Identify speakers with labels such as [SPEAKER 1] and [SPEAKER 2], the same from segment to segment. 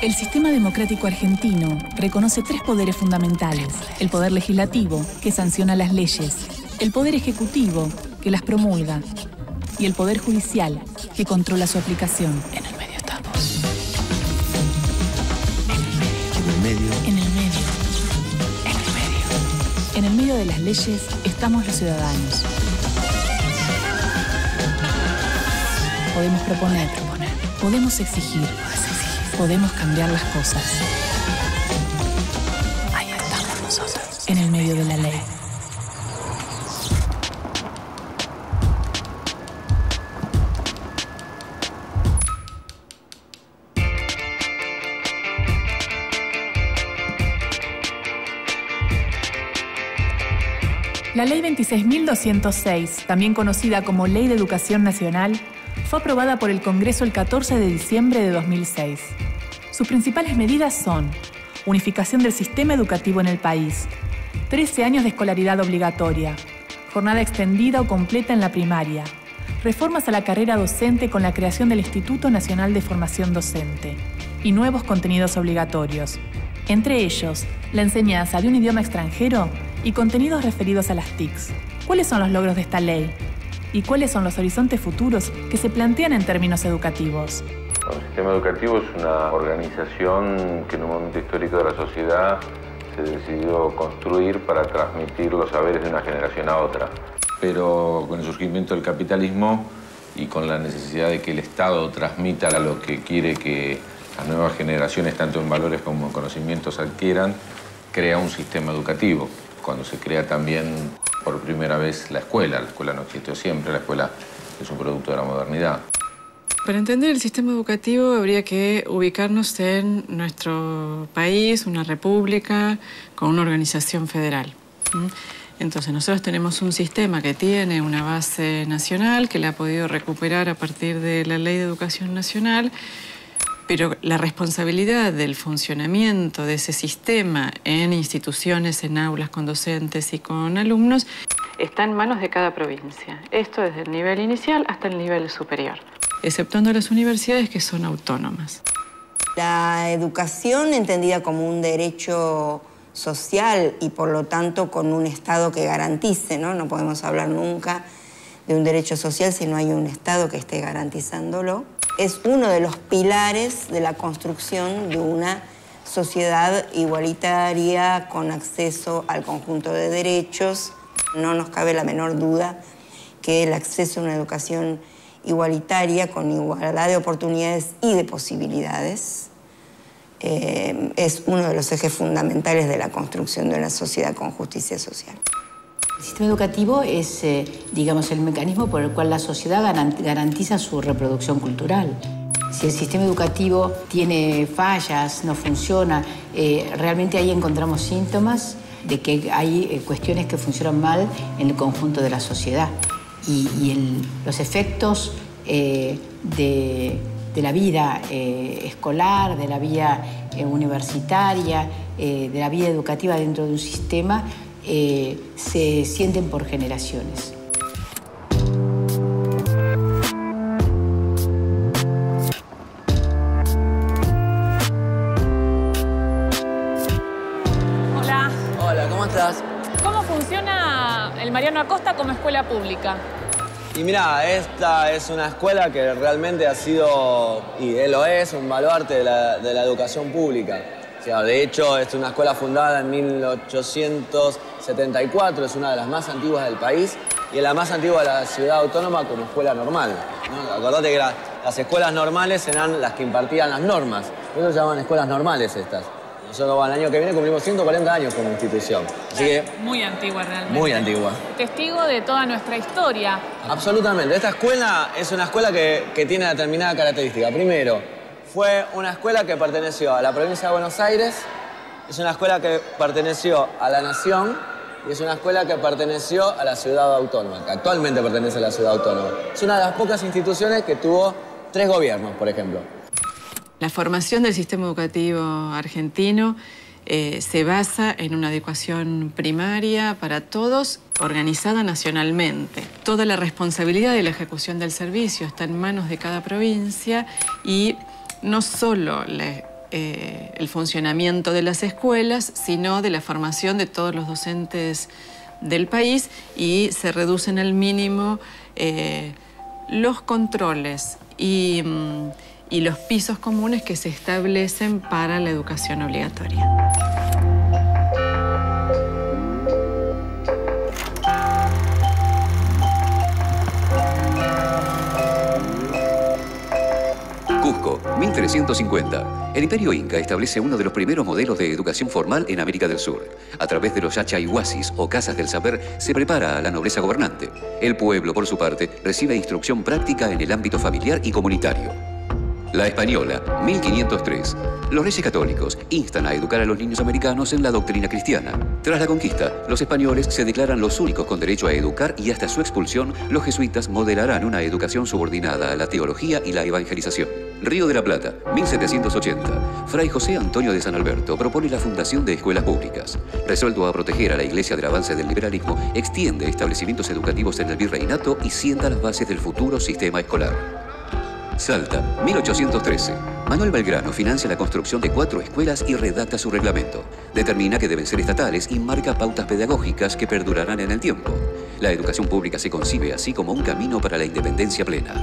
[SPEAKER 1] El sistema democrático argentino reconoce tres poderes fundamentales. El poder legislativo, que sanciona las leyes. El poder ejecutivo, que las promulga. Y el poder judicial, que controla su aplicación. En el medio estamos.
[SPEAKER 2] En el medio.
[SPEAKER 1] En el medio. En el medio. En el medio de las leyes estamos los ciudadanos. Podemos proponer. Podemos exigir. Podemos cambiar las cosas. Ahí estamos nosotros, en el medio de la ley. La Ley 26.206, también conocida como Ley de Educación Nacional, fue aprobada por el Congreso el 14 de diciembre de 2006. Sus principales medidas son unificación del sistema educativo en el país, 13 años de escolaridad obligatoria, jornada extendida o completa en la primaria, reformas a la carrera docente con la creación del Instituto Nacional de Formación Docente y nuevos contenidos obligatorios, entre ellos la enseñanza de un idioma extranjero y contenidos referidos a las TICs. ¿Cuáles son los logros de esta ley? ¿Y cuáles son los horizontes futuros que se plantean en términos educativos?
[SPEAKER 3] El sistema educativo es una organización que en un momento histórico de la sociedad se decidió construir para transmitir los saberes de una generación a otra. Pero con el surgimiento del capitalismo y con la necesidad de que el Estado transmita lo que quiere que las nuevas generaciones, tanto en valores como en conocimientos, adquieran, crea un sistema educativo. Cuando se crea también por primera vez la escuela no existió siempre, la escuela es un producto de la modernidad.
[SPEAKER 4] Para entender el sistema educativo habría que ubicarnos en nuestro país, una república con una organización federal. Entonces nosotros tenemos un sistema que tiene una base nacional, que la ha podido recuperar a partir de la Ley de Educación Nacional, pero la responsabilidad del funcionamiento de ese sistema en instituciones, en aulas con docentes y con alumnos, está en manos de cada provincia. Esto desde el nivel inicial hasta el nivel superior, exceptuando las universidades que son autónomas.
[SPEAKER 5] La educación entendida como un derecho social y por lo tanto con un Estado que garantice, ¿no? No podemos hablar nunca de un derecho social si no hay un Estado que esté garantizándolo. Es uno de los pilares de la construcción de una sociedad igualitaria con acceso al conjunto de derechos. No nos cabe la menor duda que el acceso a una educación igualitaria con igualdad de oportunidades y de posibilidades es uno de los ejes fundamentales de la construcción de una sociedad con justicia social.
[SPEAKER 6] El sistema educativo es, digamos, el mecanismo por el cual la sociedad garantiza su reproducción cultural. Si el sistema educativo tiene fallas, no funciona, realmente ahí encontramos síntomas de que hay cuestiones que funcionan mal en el conjunto de la sociedad. Los efectos de la vida escolar, de la vida universitaria, de la vida educativa dentro de un sistema, se sienten por generaciones.
[SPEAKER 7] Hola.
[SPEAKER 8] Hola, ¿cómo estás?
[SPEAKER 7] ¿Cómo funciona el Mariano Acosta como escuela pública?
[SPEAKER 8] Y mirá, esta es una escuela que realmente ha sido, y él lo es, un baluarte de la educación pública. O sea, de hecho, es una escuela fundada en 1874, es una de las más antiguas del país y es la más antigua de la ciudad autónoma como escuela normal, ¿no? Acordate que las escuelas normales eran las que impartían las normas. Por eso se llaman escuelas normales estas. Nosotros el año que viene cumplimos 140 años como institución. Así que,
[SPEAKER 7] muy antigua realmente.
[SPEAKER 8] muy antigua.
[SPEAKER 7] Testigo de toda nuestra historia.
[SPEAKER 8] Absolutamente. Esta escuela es una escuela que tiene determinada característica. Primero, fue una escuela que perteneció a la provincia de Buenos Aires, es una escuela que perteneció a la Nación y es una escuela que perteneció a la ciudad autónoma, que actualmente pertenece a la ciudad autónoma. Es una de las pocas instituciones que tuvo 3 gobiernos, por ejemplo.
[SPEAKER 4] La formación del sistema educativo argentino se basa en una educación primaria para todos, organizada nacionalmente. Toda la responsabilidad de la ejecución del servicio está en manos de cada provincia y no solo el funcionamiento de las escuelas, sino de la formación de todos los docentes del país, y se reducen al mínimo los controles y los pisos comunes que se establecen para la educación obligatoria.
[SPEAKER 2] Cusco, 1350. El Imperio Inca establece uno de los primeros modelos de educación formal en América del Sur. A través de los yachayhuasis o casas del saber se prepara a la nobleza gobernante. El pueblo, por su parte, recibe instrucción práctica en el ámbito familiar y comunitario. La Española, 1503. Los reyes católicos instan a educar a los niños americanos en la doctrina cristiana. Tras la conquista, los españoles se declaran los únicos con derecho a educar y hasta su expulsión, los jesuitas modelarán una educación subordinada a la teología y la evangelización. Río de la Plata, 1780. Fray José Antonio de San Alberto propone la fundación de escuelas públicas. Resuelto a proteger a la Iglesia del avance del liberalismo, extiende establecimientos educativos en el virreinato y sienta las bases del futuro sistema escolar. Salta, 1813. Manuel Belgrano financia la construcción de 4 escuelas y redacta su reglamento. Determina que deben ser estatales y marca pautas pedagógicas que perdurarán en el tiempo. La educación pública se concibe así como un camino para la independencia plena.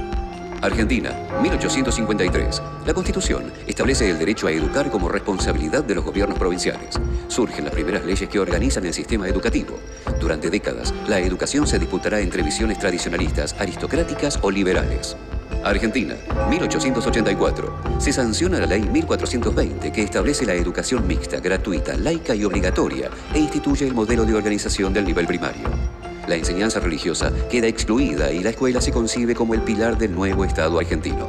[SPEAKER 2] Argentina, 1853. La Constitución establece el derecho a educar como responsabilidad de los gobiernos provinciales. Surgen las primeras leyes que organizan el sistema educativo. Durante décadas, la educación se disputará entre visiones tradicionalistas, aristocráticas o liberales. Argentina, 1884. Se sanciona la Ley 1420, que establece la educación mixta, gratuita, laica y obligatoria, e instituye el modelo de organización del nivel primario. La enseñanza religiosa queda excluida y la escuela se concibe como el pilar del nuevo Estado argentino.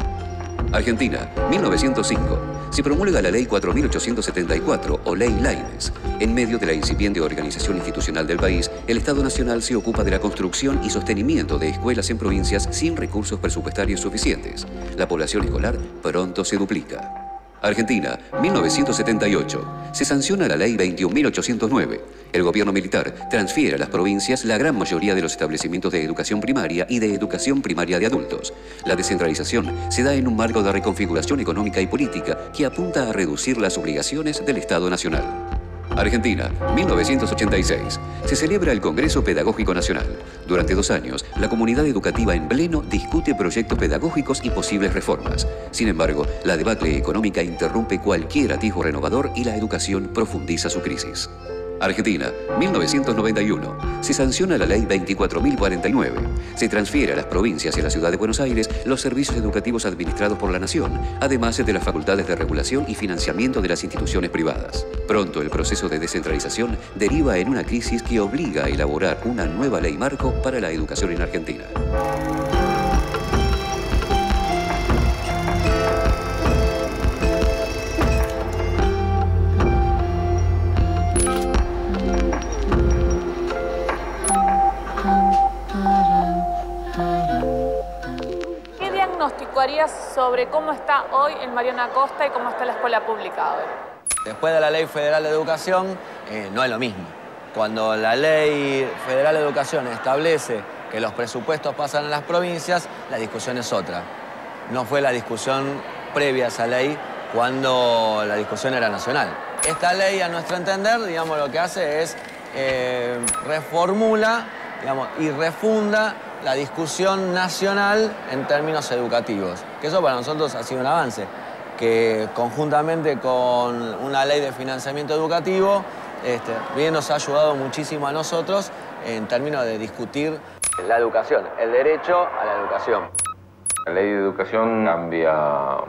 [SPEAKER 2] Argentina, 1905. Se promulga la Ley 4874 o Ley Laínez. En medio de la incipiente organización institucional del país, el Estado Nacional se ocupa de la construcción y sostenimiento de escuelas en provincias sin recursos presupuestarios suficientes. La población escolar pronto se duplica. Argentina, 1978. Se sanciona la Ley 21.809. El gobierno militar transfiere a las provincias la gran mayoría de los establecimientos de educación primaria y de educación primaria de adultos. La descentralización se da en un marco de reconfiguración económica y política que apunta a reducir las obligaciones del Estado Nacional. Argentina, 1986. Se celebra el Congreso Pedagógico Nacional. Durante 2 años, la comunidad educativa en pleno discute proyectos pedagógicos y posibles reformas. Sin embargo, la debacle económica interrumpe cualquier atisbo renovador y la educación profundiza su crisis. Argentina, 1991. Se sanciona la Ley 24.049. Se transfiere a las provincias y a la Ciudad de Buenos Aires los servicios educativos administrados por la Nación, además de las facultades de regulación y financiamiento de las instituciones privadas. Pronto el proceso de descentralización deriva en una crisis que obliga a elaborar una nueva ley marco para la educación en Argentina.
[SPEAKER 7] Sobre cómo está hoy el Mariano Acosta y cómo está la escuela pública hoy.
[SPEAKER 8] Después de la Ley Federal de Educación, no es lo mismo. Cuando la Ley Federal de Educación establece que los presupuestos pasan a las provincias, la discusión es otra. No fue la discusión previa a esa ley cuando la discusión era nacional. Esta ley, a nuestro entender, digamos, lo que hace es reformula, digamos, y refunda la discusión nacional en términos educativos. Que eso para nosotros ha sido un avance, que conjuntamente con una ley de financiamiento educativo, bien nos ha ayudado muchísimo a nosotros en términos de discutir la educación, el derecho a la educación.
[SPEAKER 3] La ley de educación cambia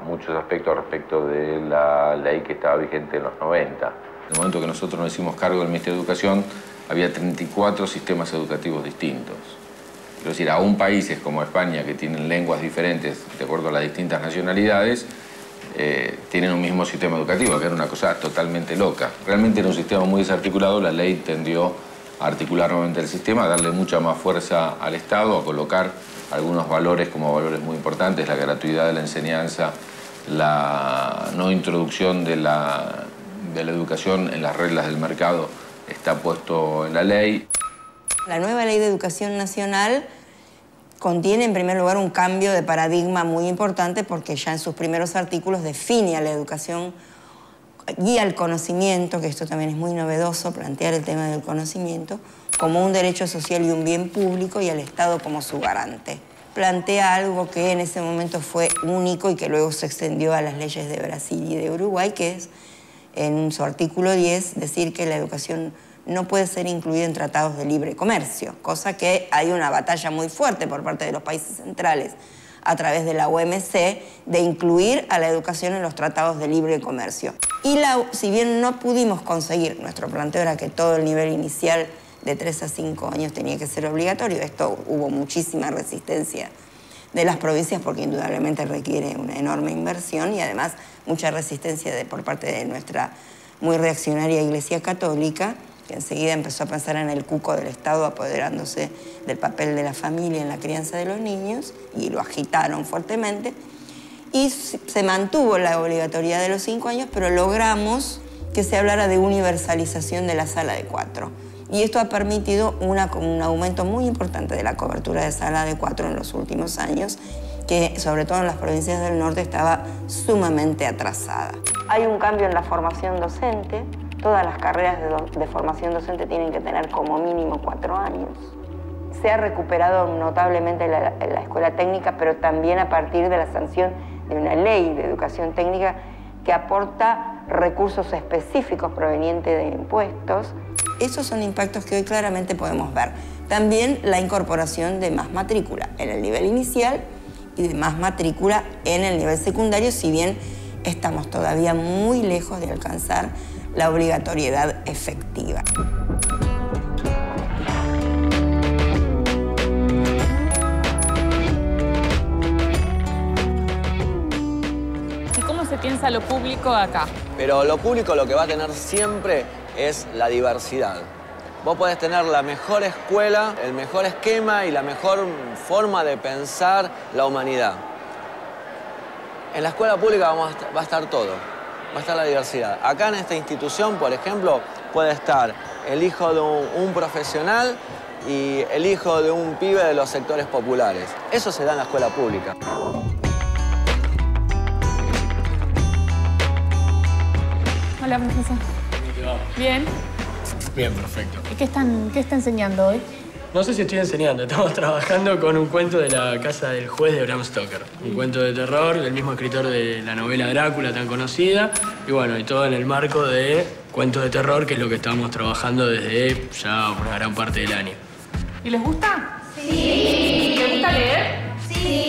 [SPEAKER 3] muchos aspectos respecto de la ley que estaba vigente en los 90. En el momento que nosotros nos hicimos cargo del Ministerio de Educación, había 34 sistemas educativos distintos. Es decir, aún países como España, que tienen lenguas diferentes de acuerdo a las distintas nacionalidades, tienen un mismo sistema educativo, que era una cosa totalmente loca. Realmente era un sistema muy desarticulado. La ley tendió a articular nuevamente el sistema, a darle mucha más fuerza al Estado, a colocar algunos valores como valores muy importantes: la gratuidad de la enseñanza, la no introducción de la educación en las reglas del mercado, está puesto en la ley.
[SPEAKER 5] La nueva Ley de Educación Nacional contiene, en primer lugar, un cambio de paradigma muy importante, porque ya en sus primeros artículos define a la educación guía al conocimiento, que esto también es muy novedoso, plantear el tema del conocimiento, como un derecho social y un bien público y al Estado como su garante. Plantea algo que en ese momento fue único y que luego se extendió a las leyes de Brasil y de Uruguay, que es, en su artículo 10, decir que la educación no puede ser incluida en tratados de libre comercio, cosa que hay una batalla muy fuerte por parte de los países centrales a través de la OMC de incluir a la educación en los tratados de libre comercio. Y si bien no pudimos conseguir, nuestro planteo era que todo el nivel inicial de 3 a 5 años tenía que ser obligatorio. Esto hubo muchísima resistencia de las provincias porque indudablemente requiere una enorme inversión y además mucha resistencia por parte de nuestra muy reaccionaria Iglesia Católica, que enseguida empezó a pensar en el cuco del Estado apoderándose del papel de la familia en la crianza de los niños y lo agitaron fuertemente. Y se mantuvo la obligatoriedad de los 5 años, pero logramos que se hablara de universalización de la sala de 4. Y esto ha permitido un aumento muy importante de la cobertura de sala de 4 en los últimos años, que sobre todo en las provincias del norte estaba sumamente atrasada. Hay un cambio en la formación docente. Todas las carreras de formación docente tienen que tener como mínimo 4 años. Se ha recuperado notablemente la escuela técnica, pero también a partir de la sanción de una ley de educación técnica que aporta recursos específicos provenientes de impuestos. Esos son impactos que hoy claramente podemos ver. También la incorporación de más matrícula en el nivel inicial y de más matrícula en el nivel secundario, si bien estamos todavía muy lejos de alcanzar la obligatoriedad efectiva.
[SPEAKER 7] ¿Y cómo se piensa lo público acá?
[SPEAKER 8] Pero lo público lo que va a tener siempre es la diversidad. Vos podés tener la mejor escuela, el mejor esquema y la mejor forma de pensar la humanidad. En la escuela pública va a estar todo, va a estar la diversidad. Acá en esta institución, por ejemplo, puede estar el hijo de un profesional y el hijo de un pibe de los sectores populares. Eso se da en la escuela pública.
[SPEAKER 7] Hola, profesor. Bien.
[SPEAKER 9] Bien, perfecto.
[SPEAKER 7] ¿Y qué está enseñando hoy?
[SPEAKER 9] No sé si estoy enseñando, estamos trabajando con un cuento de la casa del juez de Bram Stoker. Un cuento de terror del mismo escritor de la novela Drácula tan conocida. Y bueno, y todo en el marco de cuentos de terror, que es lo que estamos trabajando desde ya una gran parte del año.
[SPEAKER 7] ¿Y les gusta? Sí. ¿Les gusta leer? Sí.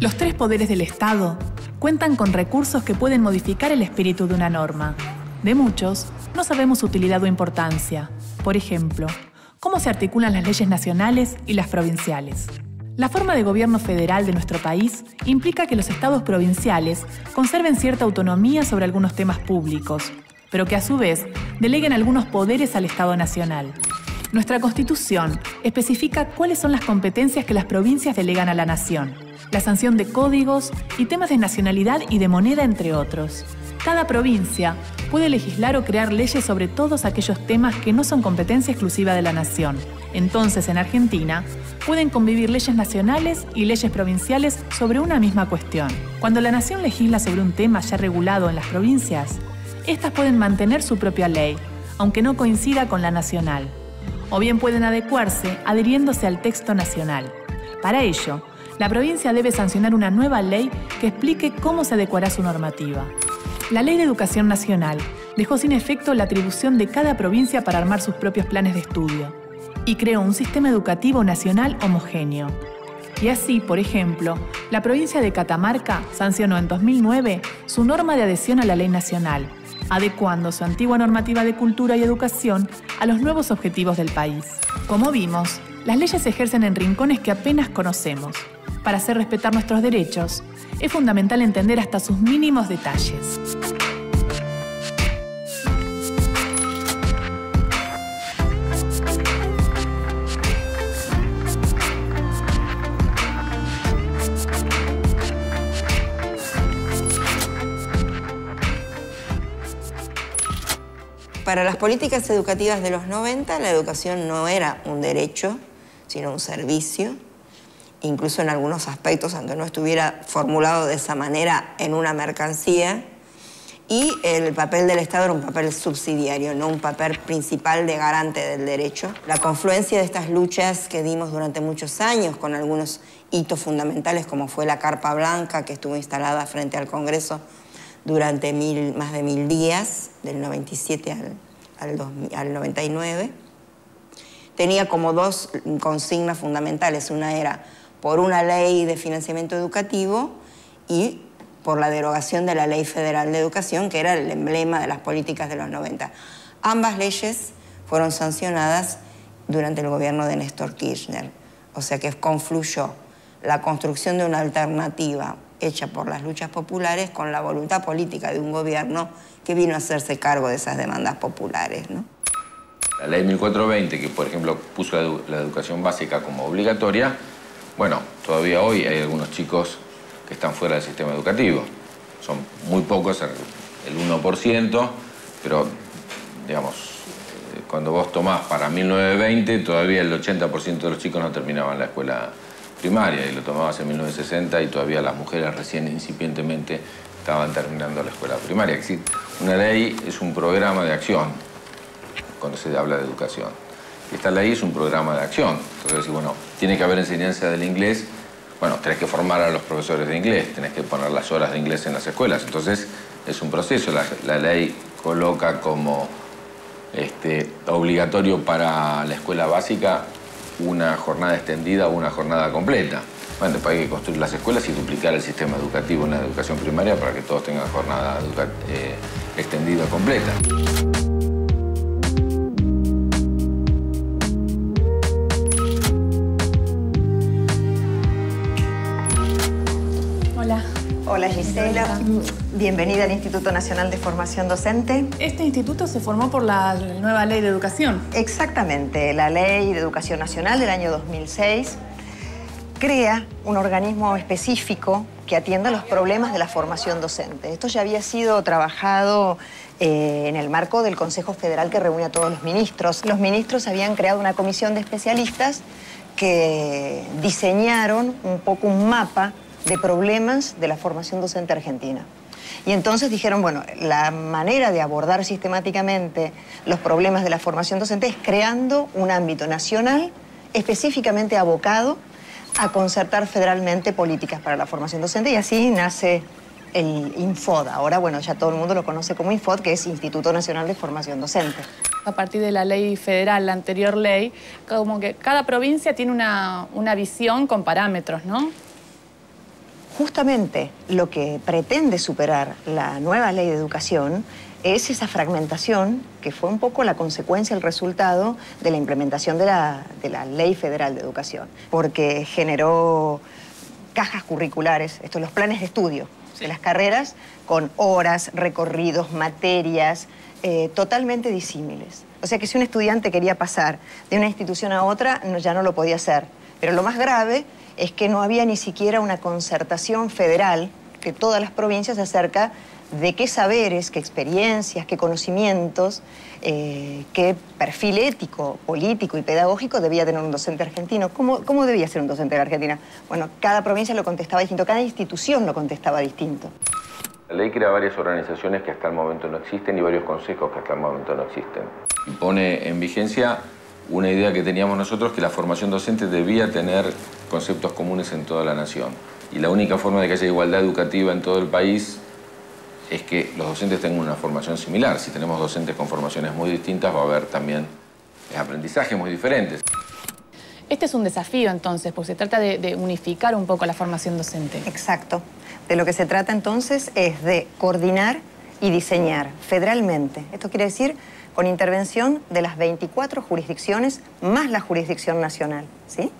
[SPEAKER 1] Los 3 poderes del Estado cuentan con recursos que pueden modificar el espíritu de una norma. De muchos, no sabemos su utilidad o importancia. Por ejemplo, cómo se articulan las leyes nacionales y las provinciales. La forma de gobierno federal de nuestro país implica que los estados provinciales conserven cierta autonomía sobre algunos temas públicos, pero que a su vez deleguen algunos poderes al Estado nacional. Nuestra Constitución especifica cuáles son las competencias que las provincias delegan a la nación, la sanción de códigos y temas de nacionalidad y de moneda, entre otros. Cada provincia puede legislar o crear leyes sobre todos aquellos temas que no son competencia exclusiva de la nación. Entonces, en Argentina, pueden convivir leyes nacionales y leyes provinciales sobre una misma cuestión. Cuando la nación legisla sobre un tema ya regulado en las provincias, estas pueden mantener su propia ley, aunque no coincida con la nacional, o bien pueden adecuarse adhiriéndose al texto nacional. Para ello, la provincia debe sancionar una nueva ley que explique cómo se adecuará su normativa. La Ley de Educación Nacional dejó sin efecto la atribución de cada provincia para armar sus propios planes de estudio y creó un sistema educativo nacional homogéneo. Y así, por ejemplo, la provincia de Catamarca sancionó en 2009 su norma de adhesión a la ley nacional, adecuando su antigua normativa de cultura y educación a los nuevos objetivos del país. Como vimos, las leyes se ejercen en rincones que apenas conocemos. Para hacer respetar nuestros derechos, es fundamental entender hasta sus mínimos detalles.
[SPEAKER 5] Para las políticas educativas de los 90, la educación no era un derecho, sino un servicio. incluso en algunos aspectos, aunque no estuviera formulado de esa manera, en una mercancía. Y el papel del Estado era un papel subsidiario, no un papel principal de garante del derecho. La confluencia de estas luchas que dimos durante muchos años, con algunos hitos fundamentales, como fue la Carpa Blanca, que estuvo instalada frente al Congreso durante más de 1000 días, del 97 al 99, tenía como dos consignas fundamentales. Una era por una ley de financiamiento educativo y por la derogación de la Ley Federal de Educación, que era el emblema de las políticas de los 90. Ambas leyes fueron sancionadas durante el gobierno de Néstor Kirchner. O sea que confluyó la construcción de una alternativa hecha por las luchas populares con la voluntad política de un gobierno que vino a hacerse cargo de esas demandas populares, ¿no?
[SPEAKER 3] La ley 1420, que por ejemplo puso la educación básica como obligatoria, bueno, todavía hoy hay algunos chicos que están fuera del sistema educativo. Son muy pocos, el 1%, pero, digamos, cuando vos tomás para 1920, todavía el 80% de los chicos no terminaban la escuela primaria, y lo tomabas en 1960 y todavía las mujeres recién incipientemente estaban terminando la escuela primaria. Es decir, una ley es un programa de acción cuando se habla de educación. Esta ley es un programa de acción. Entonces, bueno, tiene que haber enseñanza del inglés. Bueno, tenés que formar a los profesores de inglés, tenés que poner las horas de inglés en las escuelas. Entonces, es un proceso. La ley coloca como obligatorio para la escuela básica una jornada extendida o una jornada completa. Bueno, después hay que construir las escuelas y duplicar el sistema educativo en la educación primaria para que todos tengan jornada extendida completa.
[SPEAKER 10] Hola Gisela, bienvenida al Instituto Nacional de Formación Docente.
[SPEAKER 1] Este instituto se formó por la nueva Ley de Educación.
[SPEAKER 10] Exactamente, la Ley de Educación Nacional del año 2006 crea un organismo específico que atienda los problemas de la formación docente. Esto ya había sido trabajado en el marco del Consejo Federal que reúne a todos los ministros. Los ministros habían creado una comisión de especialistas que diseñaron un poco un mapa de problemas de la formación docente argentina. Y entonces dijeron, bueno, la manera de abordar sistemáticamente los problemas de la formación docente es creando un ámbito nacional específicamente abocado a concertar federalmente políticas para la formación docente, y así nace el INFOD. Ahora, bueno, ya todo el mundo lo conoce como INFOD, que es Instituto Nacional de Formación Docente.
[SPEAKER 1] A partir de la ley federal, la anterior ley, como que cada provincia tiene una visión con parámetros, ¿no?
[SPEAKER 10] Justamente lo que pretende superar la nueva ley de educación es esa fragmentación que fue un poco la consecuencia, el resultado de la implementación de la Ley Federal de Educación, porque generó cajas curriculares, los planes de estudio de las carreras, con horas, recorridos, materias, totalmente disímiles. O sea que si un estudiante quería pasar de una institución a otra, ya no lo podía hacer. Pero lo más grave es que no había ni siquiera una concertación federal de todas las provincias acerca de qué saberes, qué experiencias, qué conocimientos, qué perfil ético, político y pedagógico debía tener un docente argentino. ¿Cómo debía ser un docente de la Argentina? Bueno, cada provincia lo contestaba distinto, cada institución lo contestaba distinto.
[SPEAKER 3] La ley crea varias organizaciones que hasta el momento no existen y varios consejos que hasta el momento no existen. Y pone en vigencia una idea que teníamos nosotros, que la formación docente debía tener conceptos comunes en toda la nación. Y la única forma de que haya igualdad educativa en todo el país es que los docentes tengan una formación similar. Si tenemos docentes con formaciones muy distintas, va a haber también aprendizajes muy diferentes.
[SPEAKER 1] Este es un desafío, entonces, porque se trata de unificar un poco la formación docente.
[SPEAKER 10] Exacto. De lo que se trata, entonces, es de coordinar y diseñar federalmente. Esto quiere decir con intervención de las 24 jurisdicciones más la jurisdicción nacional, ¿sí?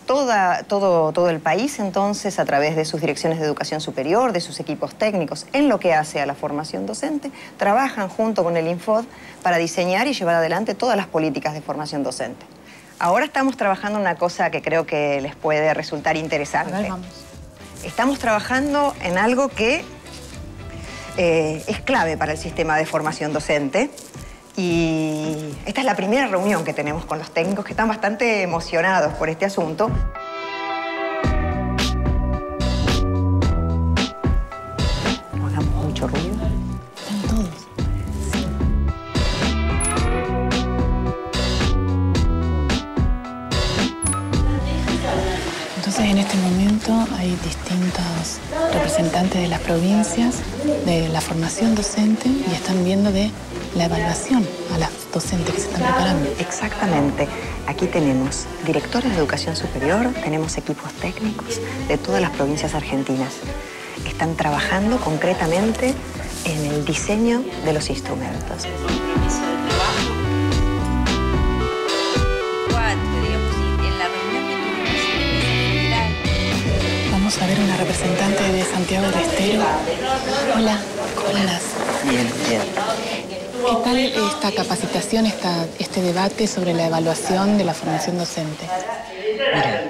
[SPEAKER 10] Todo el país, entonces, a través de sus direcciones de educación superior, de sus equipos técnicos, en lo que hace a la formación docente, trabajan junto con el INFOD para diseñar y llevar adelante todas las políticas de formación docente. Ahora estamos trabajando en una cosa que creo que les puede resultar interesante.
[SPEAKER 1] A ver, vamos.
[SPEAKER 10] Estamos trabajando en algo que es clave para el sistema de formación docente. Y esta es la primera reunión que tenemos con los técnicos, que están bastante emocionados por este asunto.
[SPEAKER 1] En este momento hay distintos representantes de las provincias, de la formación docente, y están viendo de la evaluación a las docentes que se están preparando.
[SPEAKER 10] Exactamente. Aquí tenemos directores de educación superior, tenemos equipos técnicos de todas las provincias argentinas. Están trabajando concretamente en el diseño de los instrumentos.
[SPEAKER 1] Vamos a ver una representante de Santiago del Estero. Hola, ¿cómo andás?
[SPEAKER 11] Bien, bien.
[SPEAKER 1] ¿Qué tal esta capacitación, este debate sobre la evaluación de la formación docente?
[SPEAKER 11] Mira,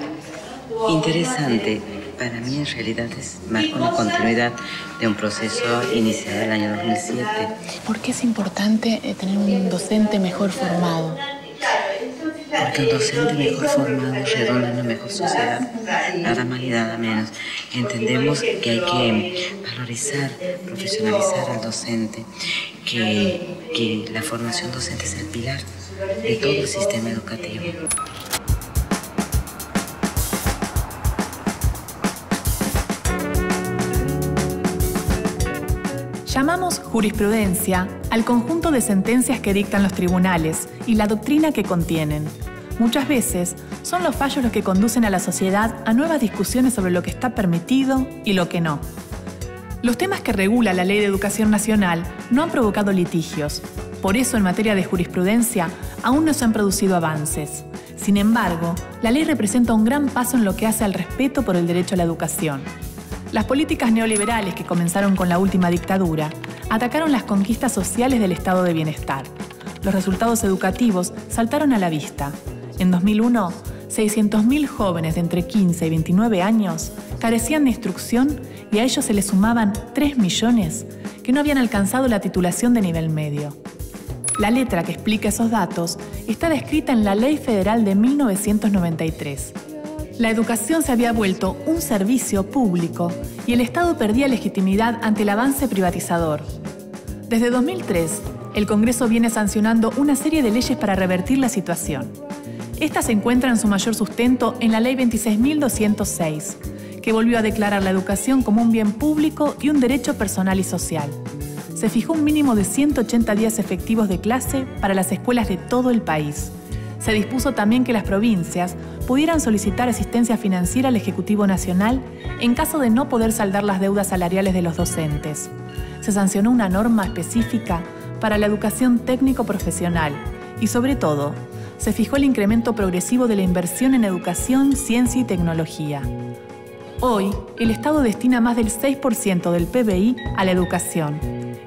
[SPEAKER 11] interesante. Para mí, en realidad, marca una continuidad de un proceso iniciado en el año 2007.
[SPEAKER 1] ¿Por qué es importante tener un docente mejor formado?
[SPEAKER 11] Porque un docente mejor formado redunda en una mejor sociedad, nada más ni nada menos. Entendemos que hay que valorizar, profesionalizar al docente, que la formación docente es el pilar de todo el sistema educativo.
[SPEAKER 1] Llamamos jurisprudencia al conjunto de sentencias que dictan los tribunales y la doctrina que contienen. Muchas veces son los fallos los que conducen a la sociedad a nuevas discusiones sobre lo que está permitido y lo que no. Los temas que regula la Ley de Educación Nacional no han provocado litigios. Por eso, en materia de jurisprudencia, aún no se han producido avances. Sin embargo, la ley representa un gran paso en lo que hace al respeto por el derecho a la educación. Las políticas neoliberales que comenzaron con la última dictadura atacaron las conquistas sociales del estado de bienestar. Los resultados educativos saltaron a la vista. En 2001, 600.000 jóvenes de entre 15 y 29 años carecían de instrucción y a ellos se les sumaban 3 millones que no habían alcanzado la titulación de nivel medio. La letra que explica esos datos está descrita en la Ley Federal de 1993. La educación se había vuelto un servicio público y el Estado perdía legitimidad ante el avance privatizador. Desde 2003, el Congreso viene sancionando una serie de leyes para revertir la situación. Estas encuentran su mayor sustento en la Ley 26.206, que volvió a declarar la educación como un bien público y un derecho personal y social. Se fijó un mínimo de 180 días efectivos de clase para las escuelas de todo el país. Se dispuso también que las provincias pudieran solicitar asistencia financiera al Ejecutivo Nacional en caso de no poder saldar las deudas salariales de los docentes. Se sancionó una norma específica para la educación técnico-profesional y, sobre todo, se fijó el incremento progresivo de la inversión en educación, ciencia y tecnología. Hoy, el Estado destina más del 6% del PBI a la educación.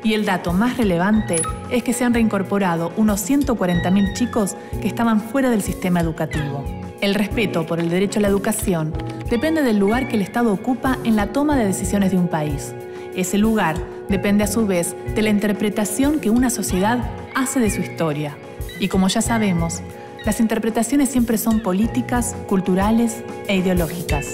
[SPEAKER 1] Y el dato más relevante es que se han reincorporado unos 140.000 chicos que estaban fuera del sistema educativo. El respeto por el derecho a la educación depende del lugar que el Estado ocupa en la toma de decisiones de un país. Ese lugar depende a su vez de la interpretación que una sociedad hace de su historia. Y como ya sabemos, las interpretaciones siempre son políticas, culturales e ideológicas.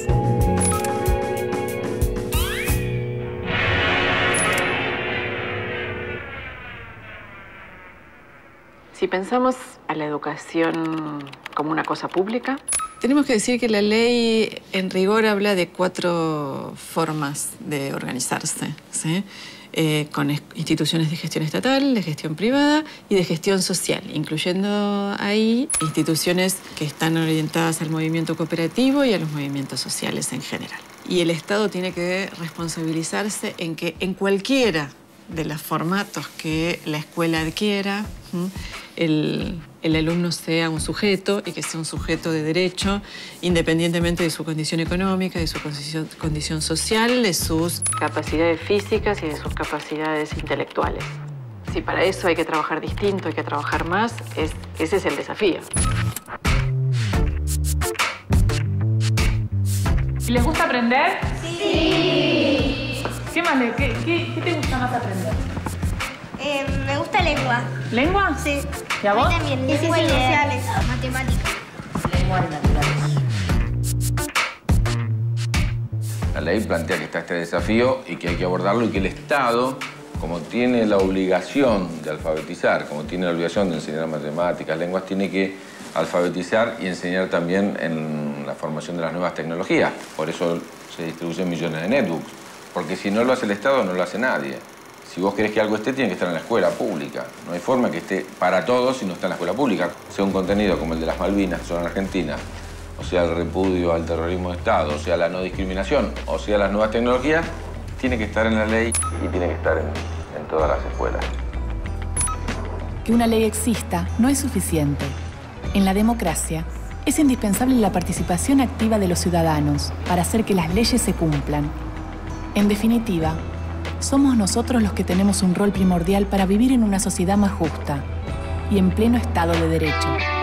[SPEAKER 4] Si pensamos a la educación como una cosa pública, tenemos que decir que la ley en rigor habla de 4 formas de organizarse, ¿sí? Con instituciones de gestión estatal, de gestión privada y de gestión social, incluyendo ahí instituciones que están orientadas al movimiento cooperativo y a los movimientos sociales en general. Y el Estado tiene que responsabilizarse en que en cualquiera de los formatos que la escuela adquiera, el alumno sea un sujeto y que sea un sujeto de derecho, independientemente de su condición económica, de su condición social, de sus capacidades físicas y de sus capacidades intelectuales. Si para eso hay que trabajar distinto, hay que trabajar más, ese es el desafío.
[SPEAKER 7] ¿Les gusta aprender? Sí. ¿Qué más? ¿Qué te gusta más aprender?
[SPEAKER 12] Me gusta lengua.
[SPEAKER 7] ¿Lengua?
[SPEAKER 12] Sí.
[SPEAKER 7] ¿Y a vos?
[SPEAKER 12] También, lengua y sociales, matemáticas.
[SPEAKER 11] Lengua y naturales.
[SPEAKER 3] La ley plantea que está este desafío y que hay que abordarlo y que el Estado, como tiene la obligación de alfabetizar, como tiene la obligación de enseñar matemáticas, lenguas, tiene que alfabetizar y enseñar también en la formación de las nuevas tecnologías. Por eso se distribuyen millones de netbooks. Porque si no lo hace el Estado, no lo hace nadie. Si vos querés que algo esté, tiene que estar en la escuela pública. No hay forma que esté para todos si no está en la escuela pública. Sea un contenido como el de las Malvinas, que son en Argentina, o sea el repudio al terrorismo de Estado, o sea la no discriminación, o sea las nuevas tecnologías, tiene que estar en la ley y tiene que estar en todas las escuelas.
[SPEAKER 1] Que una ley exista no es suficiente. En la democracia es indispensable la participación activa de los ciudadanos para hacer que las leyes se cumplan. En definitiva, somos nosotros los que tenemos un rol primordial para vivir en una sociedad más justa y en pleno Estado de Derecho.